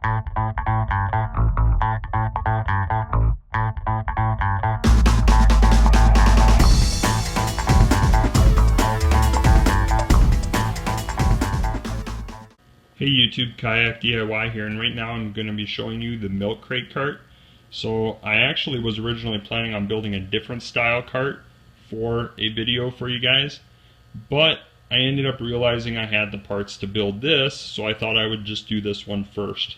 Hey YouTube, Kayak DIY here, and right now I'm going to be showing you the milk crate cart. So I actually was originally planning on building a different style cart for a video for you guys, but I ended up realizing I had the parts to build this, so I thought I would just do this one first.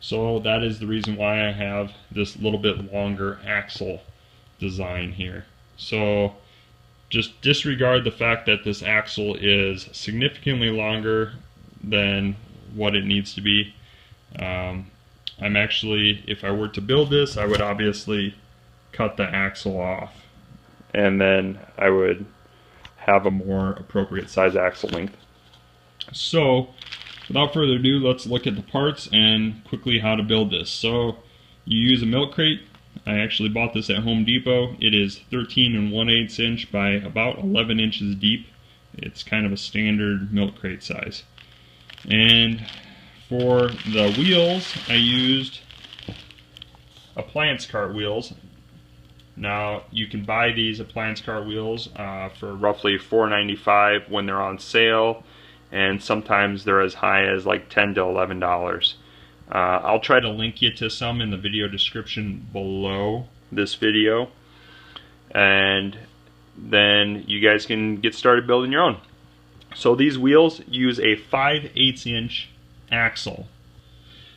So that is the reason why I have this little bit longer axle design here. So just disregard the fact that this axle is significantly longer than what it needs to be. I'm actually, if I were to build this, I would obviously cut the axle off, and then I would have a more appropriate size axle length. So without further ado, let's look at the parts and quickly how to build this. So you use a milk crate. I actually bought this at Home Depot. It is 13 1/8 inch by about 11 inches deep. It's kind of a standard milk crate size. And for the wheels, I used Appliance cart wheels. Now you can buy these Appliance cart wheels for roughly $4.95 when they're on sale, and sometimes they're as high as like $10 to $11. I'll try to link you to some in the video description below this video, and then you guys can get started building your own. So these wheels use a 5/8 inch axle.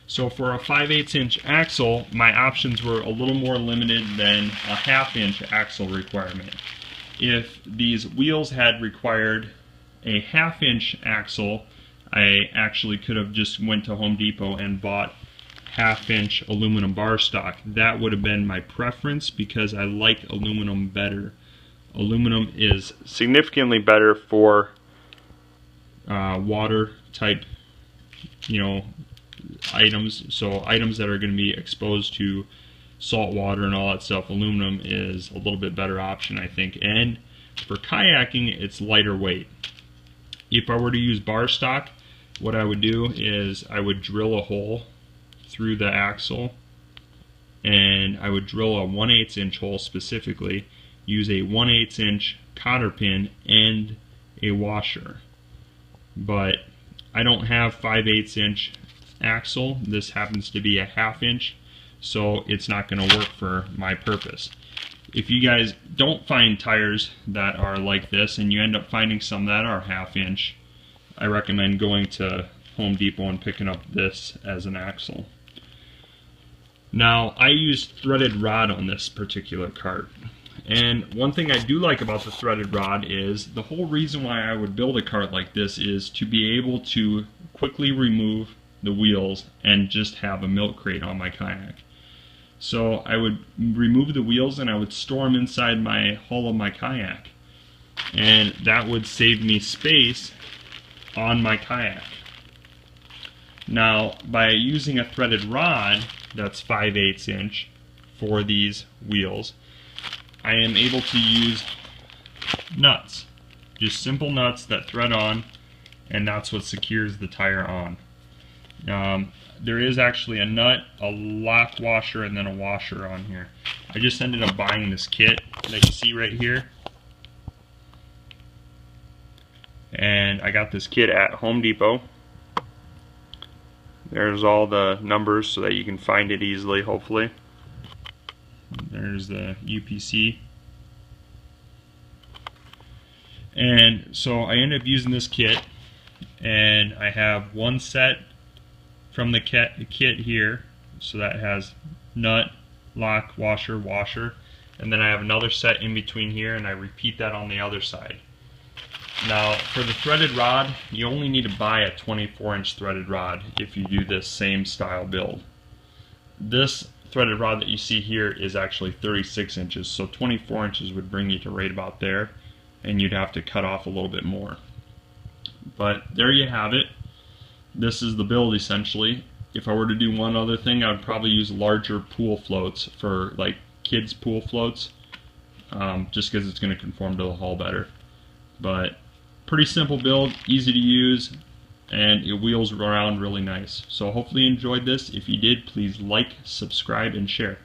So for a 5/8 inch axle, my options were a little more limited than a 1/2 inch axle requirement. If these wheels had required a 1/2 inch axle, I actually could have just went to Home Depot and bought 1/2 inch aluminum bar stock. That would have been my preference because I like aluminum better. Aluminum is significantly better for water type, items. So items that are going to be exposed to salt water and all that stuff, aluminum is a little bit better option, I think. And for kayaking, it's lighter weight. If I were to use bar stock, what I would do is I would drill a hole through the axle, and I would drill a 1/8 inch hole specifically, use a 1/8 inch cotter pin and a washer. But I don't have 5/8 inch axle. This happens to be a 1/2 inch, so it's not going to work for my purpose. If you guys don't find tires that are like this and you end up finding some that are 1/2 inch, I recommend going to Home Depot and picking up this as an axle. Now I used threaded rod on this particular cart. And one thing I do like about the threaded rod is the whole reason why I would build a cart like this is to be able to quickly remove the wheels and just have a milk crate on my kayak. So I would remove the wheels and I would store them inside my hull of my kayak, and that would save me space on my kayak. Now by using a threaded rod that's 5/8 inch for these wheels, I am able to use nuts, just simple nuts that thread on, and that's what secures the tire on. There is actually a nut, a lock washer, and then a washer on here. I just ended up buying this kit that you see right here, and I got this kit at Home Depot. There's all the numbers so that you can find it easily, hopefully. There's the UPC. And so I ended up using this kit, and I have one set from the kit here, so that has nut, lock, washer, and then I have another set in between here, and I repeat that on the other side. Now for the threaded rod, you only need to buy a 24-inch threaded rod if you do this same style build. This threaded rod that you see here is actually 36 inches, so 24 inches would bring you to right about there, and you'd have to cut off a little bit more. But there you have it. This is the build essentially. If I were to do one other thing, I would probably use larger pool floats for like kids pool floats, just because it's going to conform to the hull better. But pretty simple build, easy to use. and it wheels around really nice. So hopefully you enjoyed this. If you did, please like, subscribe, and share.